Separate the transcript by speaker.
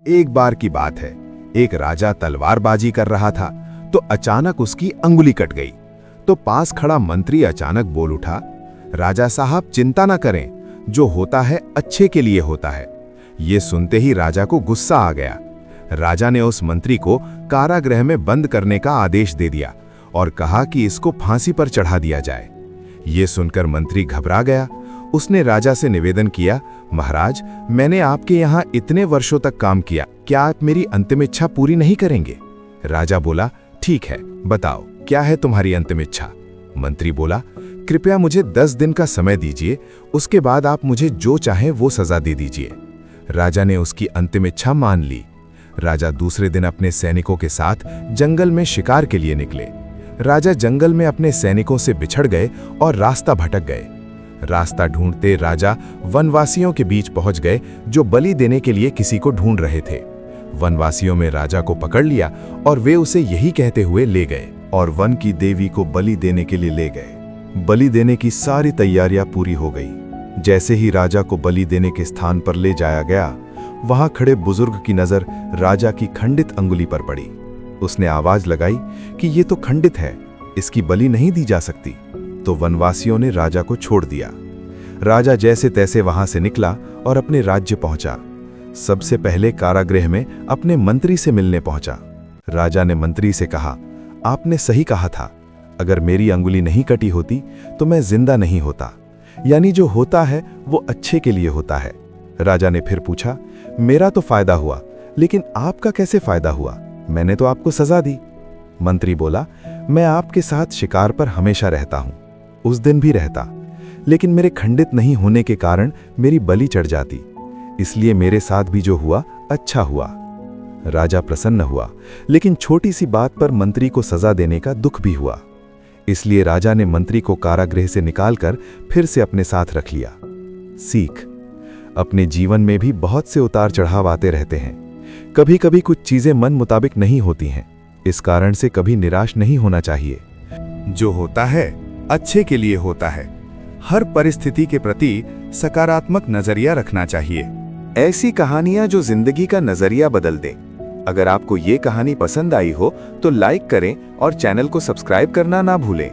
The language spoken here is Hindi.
Speaker 1: एक बार की बात है, एक राजा तलवारबाजी कर रहा था तो अचानक उसकी अंगुली कट गई। तो पास खड़ा मंत्री अचानक बोल उठा, राजा साहब चिंता ना करें, जो होता है अच्छे के लिए होता है। ये सुनते ही राजा को गुस्सा आ गया। राजा ने उस मंत्री को कारागृह में बंद करने का आदेश दे दिया और कहा कि इसको फांसी पर चढ़ा दिया जाए। ये सुनकर मंत्री घबरा गया। उसने राजा से निवेदन किया, महाराज, मैंने आपके यहाँ इतने वर्षों तक काम किया, क्या आप मेरी अंतिम इच्छा पूरी नहीं करेंगे? राजा बोला, ठीक है, बताओ क्या है तुम्हारी अंतिम इच्छा? मंत्री बोला, कृपया मुझे 10 दिन का समय दीजिए, उसके बाद आप मुझे जो चाहें वो सजा दे दीजिए। राजा ने उसकी अंतिम इच्छा मान ली। राजा दूसरे दिन अपने सैनिकों के साथ जंगल में शिकार के लिए निकले। राजा जंगल में अपने सैनिकों से बिछड़ गए और रास्ता भटक गए। रास्ता ढूंढते राजा वनवासियों के बीच पहुंच गए, जो बलि देने के लिए किसी को ढूंढ रहे थे। वनवासियों में राजा को पकड़ लिया और वे उसे यही कहते हुए ले गए और वन की देवी को बलि देने के लिए ले गए। बलि देने की सारी तैयारियां पूरी हो गई। जैसे ही राजा को बलि देने के स्थान पर ले जाया गया, वहां खड़े बुजुर्ग की नजर राजा की खंडित अंगुली पर पड़ी। उसने आवाज लगाई कि ये तो खंडित है, इसकी बलि नहीं दी जा सकती। तो वनवासियों ने राजा को छोड़ दिया। राजा जैसे तैसे वहां से निकला और अपने राज्य पहुंचा। सबसे पहले कारागृह में अपने मंत्री से मिलने पहुंचा। राजा ने मंत्री से कहा, आपने सही कहा था, अगर मेरी अंगुली नहीं कटी होती तो मैं जिंदा नहीं होता। यानी जो होता है वो अच्छे के लिए होता है। राजा ने फिर पूछा, मेरा तो फायदा हुआ, लेकिन आपका कैसे फायदा हुआ? मैंने तो आपको सजा दी। मंत्री बोला, मैं आपके साथ शिकार पर हमेशा रहता हूं, उस दिन भी रहता, लेकिन मेरे खंडित नहीं होने के कारण मेरी बलि चढ़ जाती, इसलिए मेरे साथ भी जो हुआ अच्छा हुआ। राजा प्रसन्न हुआ, लेकिन छोटी सी बात पर मंत्री को सजा देने का दुख भी हुआ। इसलिए राजा ने मंत्री को कारागृह से निकालकर फिर से अपने साथ रख लिया। सीख, अपने जीवन में भी बहुत से उतार चढ़ाव आते रहते हैं। कभी कभी कुछ चीजें मन मुताबिक नहीं होती हैं, इस कारण से कभी निराश नहीं होना चाहिए। जो होता है अच्छे के लिए होता है। हर परिस्थिति के प्रति सकारात्मक नजरिया रखना चाहिए। ऐसी कहानियां जो जिंदगी का नजरिया बदल दें। अगर आपको ये कहानी पसंद आई हो तो लाइक करें और चैनल को सब्सक्राइब करना ना भूलें।